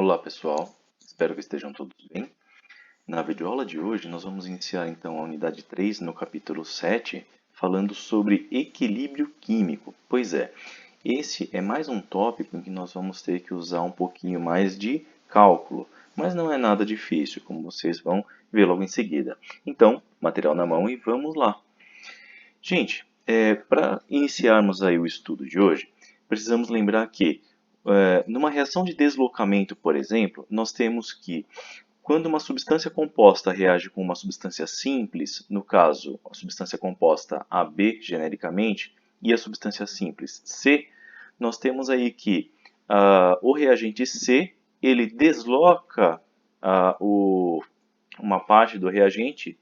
Olá pessoal, espero que estejam todos bem. Na videoaula de hoje nós vamos iniciar então a unidade 3 no capítulo 7, falando sobre equilíbrio químico. Pois é, esse é mais um tópico em que nós vamos ter que usar um pouquinho mais de cálculo, mas não é nada difícil, como vocês vão ver logo em seguida. Então, material na mão e vamos lá. Gente, para iniciarmos aí o estudo de hoje, precisamos lembrar que numa reação de deslocamento, por exemplo, nós temos que, quando uma substância composta reage com uma substância simples, no caso, a substância composta AB genericamente, e a substância simples C, nós temos aí que o reagente C, ele desloca uma parte do reagente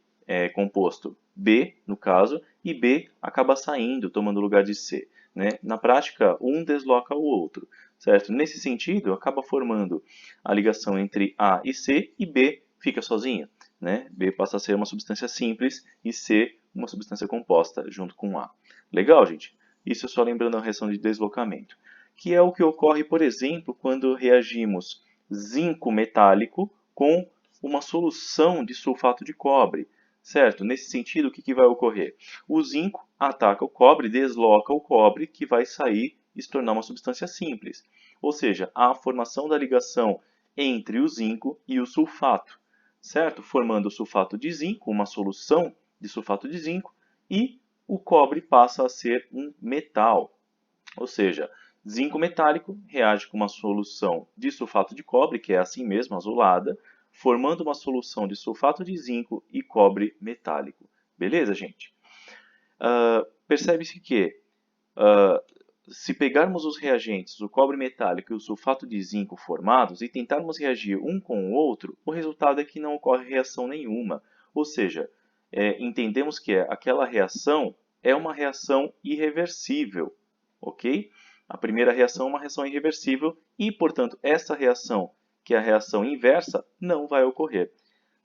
composto B, no caso, e B acaba saindo, tomando o lugar de C. Né? Na prática, um desloca o outro, certo? Nesse sentido, acaba formando a ligação entre A e C e B fica sozinha. Né? B passa a ser uma substância simples e C uma substância composta junto com A. Legal, gente? Isso só lembrando a reação de deslocamento, que é o que ocorre, por exemplo, quando reagimos zinco metálico com uma solução de sulfato de cobre. Certo? Nesse sentido, o que vai ocorrer? O zinco ataca o cobre, desloca o cobre, que vai sair e se tornar uma substância simples. Ou seja, há a formação da ligação entre o zinco e o sulfato, certo? Formando o sulfato de zinco, uma solução de sulfato de zinco, e o cobre passa a ser um metal. Ou seja, zinco metálico reage com uma solução de sulfato de cobre, que é assim mesmo, azulada, formando uma solução de sulfato de zinco e cobre metálico. Beleza, gente? Percebe-se que, se pegarmos os reagentes, o cobre metálico e o sulfato de zinco formados, e tentarmos reagir um com o outro, o resultado é que não ocorre reação nenhuma. Ou seja, entendemos que aquela reação é uma reação irreversível. Ok? A primeira reação é uma reação irreversível e, portanto, essa reação, que é a reação inversa, não vai ocorrer.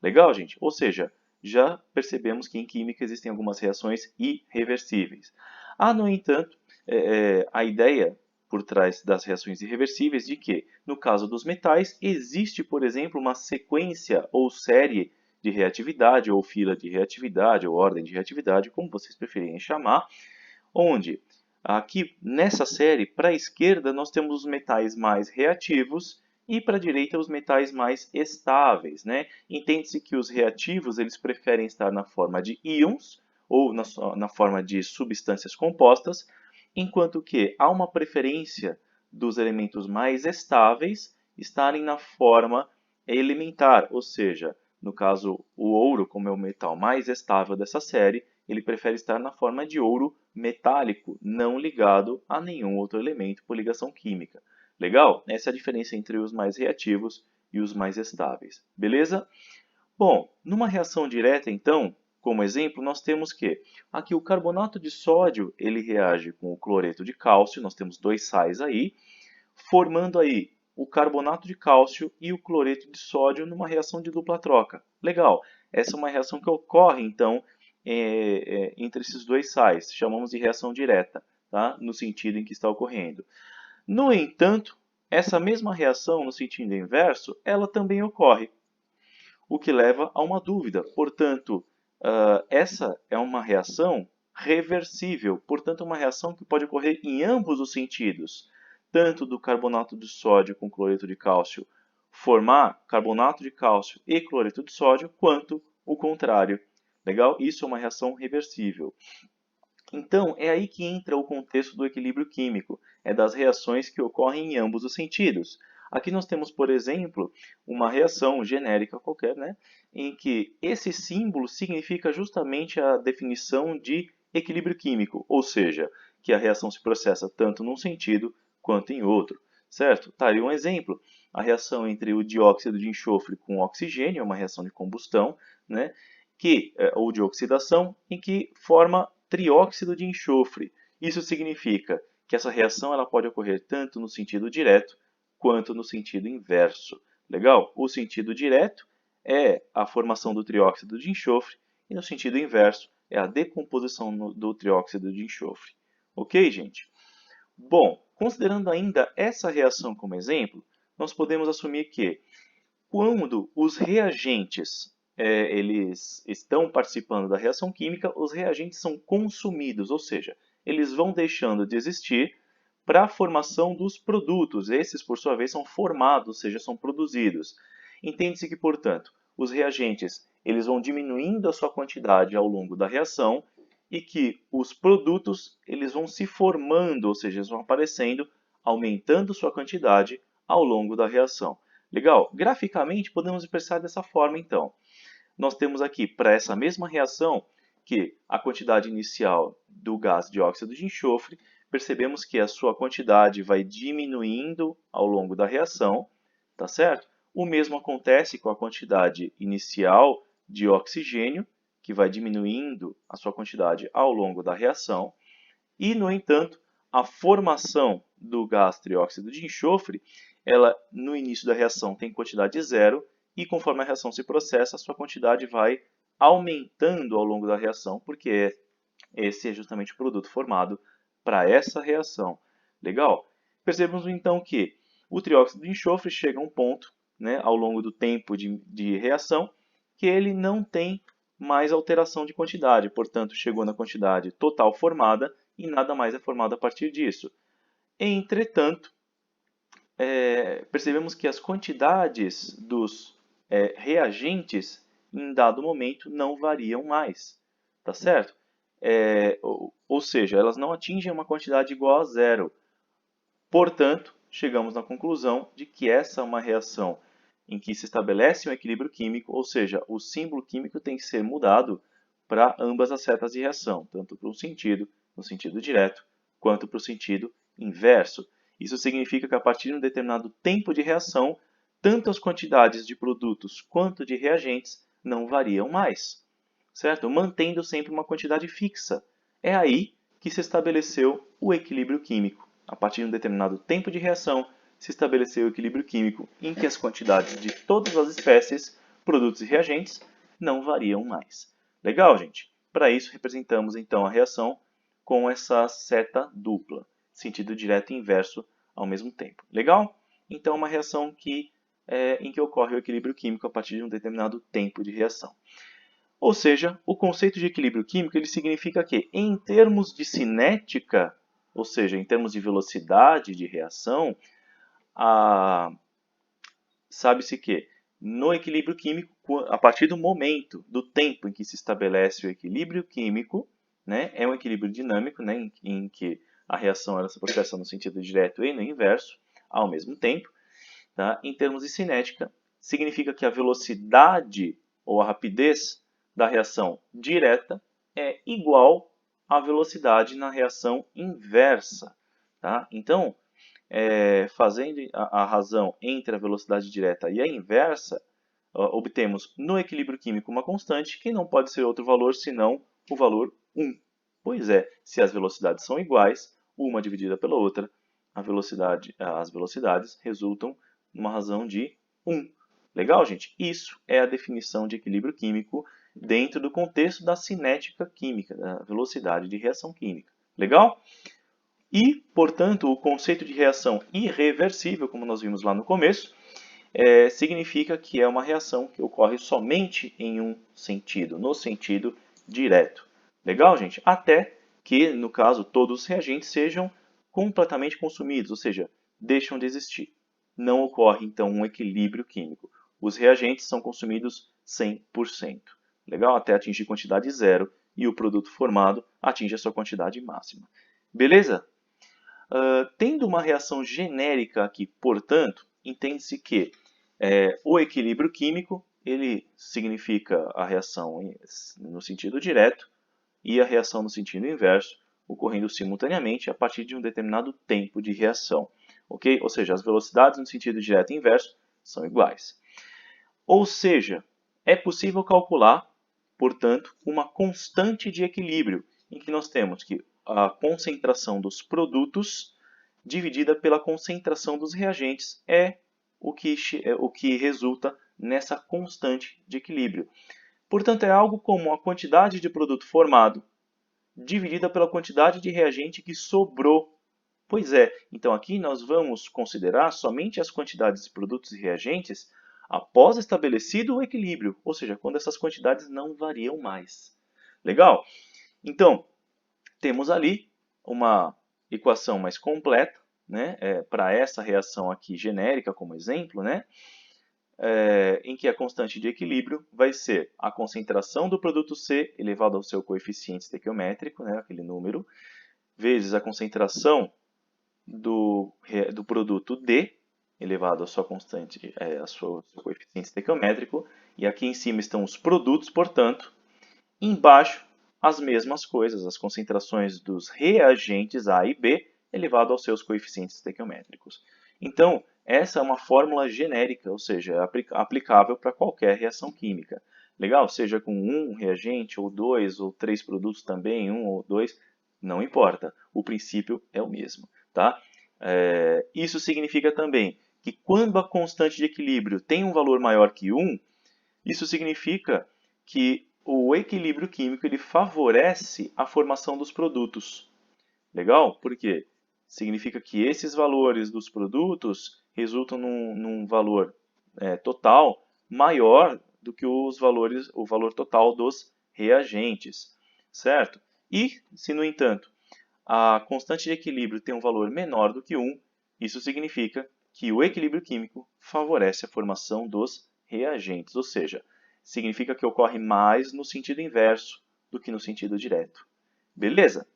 Legal, gente? Ou seja, já percebemos que em química existem algumas reações irreversíveis. Há, no entanto, a ideia por trás das reações irreversíveis de que, no caso dos metais, existe, por exemplo, uma sequência ou série de reatividade, ou fila de reatividade, ou ordem de reatividade, como vocês preferirem chamar, onde aqui nessa série, para a esquerda, nós temos os metais mais reativos e para a direita os metais mais estáveis. Né? Entende-se que os reativos eles preferem estar na forma de íons ou na forma de substâncias compostas, enquanto que há uma preferência dos elementos mais estáveis estarem na forma elementar, ou seja, no caso o ouro, como é o metal mais estável dessa série, ele prefere estar na forma de ouro metálico, não ligado a nenhum outro elemento por ligação química. Legal? Essa é a diferença entre os mais reativos e os mais estáveis. Beleza? Bom, numa reação direta, então, como exemplo, nós temos que aqui o carbonato de sódio ele reage com o cloreto de cálcio, nós temos dois sais aí, formando aí o carbonato de cálcio e o cloreto de sódio numa reação de dupla troca. Legal, essa é uma reação que ocorre, então, entre esses dois sais, chamamos de reação direta, tá? No sentido em que está ocorrendo. No entanto, essa mesma reação, no sentido inverso, ela também ocorre, o que leva a uma dúvida. Portanto, essa é uma reação reversível, portanto, uma reação que pode ocorrer em ambos os sentidos, tanto do carbonato de sódio com cloreto de cálcio formar carbonato de cálcio e cloreto de sódio, quanto o contrário. Legal? Isso é uma reação reversível. Então, é aí que entra o contexto do equilíbrio químico, é das reações que ocorrem em ambos os sentidos. Aqui nós temos, por exemplo, uma reação genérica qualquer, né, em que esse símbolo significa justamente a definição de equilíbrio químico, ou seja, que a reação se processa tanto num sentido quanto em outro. Certo? Tá aí um exemplo. A reação entre o dióxido de enxofre com oxigênio, é uma reação de combustão, né, ou de oxidação, em que forma trióxido de enxofre. Isso significa que essa reação ela pode ocorrer tanto no sentido direto quanto no sentido inverso. Legal? O sentido direto é a formação do trióxido de enxofre e no sentido inverso é a decomposição do trióxido de enxofre. Ok, gente? Bom, considerando ainda essa reação como exemplo, nós podemos assumir que quando os reagentes eles estão participando da reação química, os reagentes são consumidos, ou seja, eles vão deixando de existir para a formação dos produtos. Esses, por sua vez, são formados, ou seja, são produzidos. Entende-se que, portanto, os reagentes eles vão diminuindo a sua quantidade ao longo da reação e que os produtos eles vão se formando, ou seja, eles vão aparecendo, aumentando sua quantidade ao longo da reação. Legal? Graficamente, podemos expressar dessa forma, então. Nós temos aqui, para essa mesma reação, que a quantidade inicial do gás dióxido de enxofre, percebemos que a sua quantidade vai diminuindo ao longo da reação, tá certo? O mesmo acontece com a quantidade inicial de oxigênio, que vai diminuindo a sua quantidade ao longo da reação. E, no entanto, a formação do gás trióxido de enxofre, ela no início da reação tem quantidade zero e conforme a reação se processa, a sua quantidade vai aumentando ao longo da reação, porque esse é justamente o produto formado para essa reação. Legal? Percebemos então que o trióxido de enxofre chega a um ponto, né, ao longo do tempo de reação, que ele não tem mais alteração de quantidade, portanto, chegou na quantidade total formada e nada mais é formado a partir disso. Entretanto, percebemos que as quantidades dos reagentes em dado momento não variam mais, tá certo? Ou seja, elas não atingem uma quantidade igual a zero. Portanto, chegamos na conclusão de que essa é uma reação em que se estabelece um equilíbrio químico, ou seja, o símbolo químico tem que ser mudado para ambas as setas de reação, tanto para um sentido, no sentido direto, quanto para o sentido inverso. Isso significa que a partir de um determinado tempo de reação, tanto as quantidades de produtos quanto de reagentes não variam mais, certo? Mantendo sempre uma quantidade fixa. É aí que se estabeleceu o equilíbrio químico. A partir de um determinado tempo de reação, se estabeleceu o equilíbrio químico em que as quantidades de todas as espécies, produtos e reagentes não variam mais. Legal, gente? Para isso, representamos então a reação com essa seta dupla, sentido direto e inverso ao mesmo tempo. Legal? Então, uma reação em que ocorre o equilíbrio químico a partir de um determinado tempo de reação. Ou seja, o conceito de equilíbrio químico ele significa que, em termos de cinética, ou seja, em termos de velocidade de reação, sabe-se que no equilíbrio químico, a partir do momento, do tempo em que se estabelece o equilíbrio químico, né, é um equilíbrio dinâmico, né, em que a reação ela se processa no sentido direto e no inverso ao mesmo tempo. Tá? Em termos de cinética, significa que a velocidade ou a rapidez da reação direta é igual à velocidade na reação inversa. Tá? Então, fazendo a razão entre a velocidade direta e a inversa, obtemos no equilíbrio químico uma constante que não pode ser outro valor senão o valor 1. Pois é, se as velocidades são iguais, uma dividida pela outra, as velocidades resultam numa razão de 1. Legal, gente? Isso é a definição de equilíbrio químico dentro do contexto da cinética química, da velocidade de reação química. Legal? E, portanto, o conceito de reação irreversível, como nós vimos lá no começo, significa que é uma reação que ocorre somente em um sentido, no sentido direto. Legal, gente? Até que, no caso, todos os reagentes sejam completamente consumidos, ou seja, deixam de existir. Não ocorre, então, um equilíbrio químico. Os reagentes são consumidos 100%. Legal? Até atingir quantidade zero e o produto formado atinge a sua quantidade máxima. Beleza? Tendo uma reação genérica aqui, portanto, entende-se que o equilíbrio químico ele significa a reação no sentido direto e a reação no sentido inverso, ocorrendo simultaneamente a partir de um determinado tempo de reação. Okay? Ou seja, as velocidades no sentido direto e inverso são iguais. Ou seja, é possível calcular, portanto, uma constante de equilíbrio, em que nós temos que a concentração dos produtos dividida pela concentração dos reagentes é o que resulta nessa constante de equilíbrio. Portanto, é algo como a quantidade de produto formado dividida pela quantidade de reagente que sobrou Pois é, então aqui nós vamos considerar somente as quantidades de produtos e reagentes após estabelecido o equilíbrio, ou seja, quando essas quantidades não variam mais. Legal? Então, temos ali uma equação mais completa, né, para essa reação aqui genérica como exemplo, né, em que a constante de equilíbrio vai ser a concentração do produto C elevado ao seu coeficiente estequiométrico, né, aquele número, vezes a concentração do produto D elevado à sua constante, seu coeficiente estequiométrico, e aqui em cima estão os produtos, portanto, embaixo as mesmas coisas, as concentrações dos reagentes A e B elevado aos seus coeficientes estequiométricos. Então, essa é uma fórmula genérica, ou seja, é aplicável para qualquer reação química. Legal? Seja com um reagente, ou dois, ou três produtos também, um ou dois, não importa. O princípio é o mesmo. Tá? Isso significa também que quando a constante de equilíbrio tem um valor maior que 1, isso significa que o equilíbrio químico ele favorece a formação dos produtos. Legal? Por quê? Significa que esses valores dos produtos resultam num valor total maior do que o valor total dos reagentes, certo? E, se no entanto, a constante de equilíbrio tem um valor menor do que 1, isso significa que o equilíbrio químico favorece a formação dos reagentes, ou seja, significa que ocorre mais no sentido inverso do que no sentido direto. Beleza?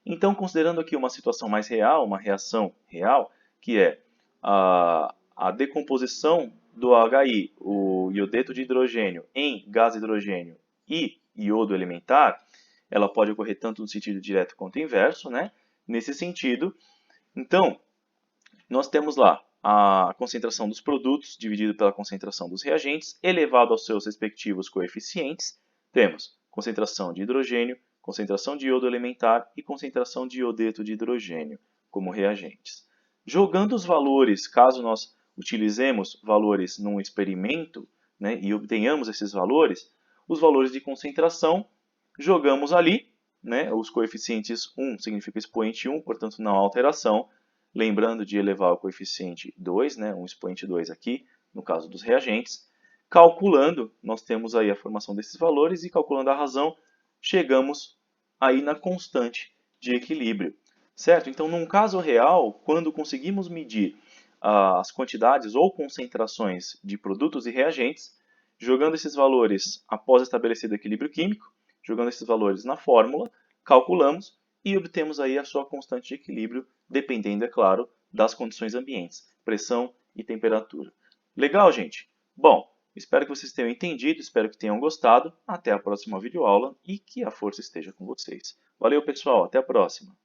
Então, considerando aqui uma situação mais real, uma reação real, que é a decomposição do HI, o iodeto de hidrogênio, em gás hidrogênio e iodo elementar, ela pode ocorrer tanto no sentido direto quanto inverso, né? Nesse sentido, então, nós temos lá a concentração dos produtos dividido pela concentração dos reagentes, elevado aos seus respectivos coeficientes. Temos concentração de hidrogênio, concentração de iodo elementar e concentração de iodeto de hidrogênio como reagentes. Jogando os valores, caso nós utilizemos valores num experimento, né, e obtenhamos esses valores, os valores de concentração, jogamos ali, né, os coeficientes 1 significa expoente 1, portanto não há alteração. Lembrando de elevar o coeficiente 2, né, um expoente 2 aqui, no caso dos reagentes. Calculando, nós temos aí a formação desses valores e calculando a razão, chegamos aí na constante de equilíbrio. Certo? Então, num caso real, quando conseguimos medir as quantidades ou concentrações de produtos e reagentes, jogando esses valores após estabelecido o equilíbrio químico, jogando esses valores na fórmula, calculamos e obtemos aí a sua constante de equilíbrio, dependendo, é claro, das condições ambientes, pressão e temperatura. Legal, gente? Bom, espero que vocês tenham entendido, espero que tenham gostado. Até a próxima videoaula e que a força esteja com vocês. Valeu, pessoal, até a próxima!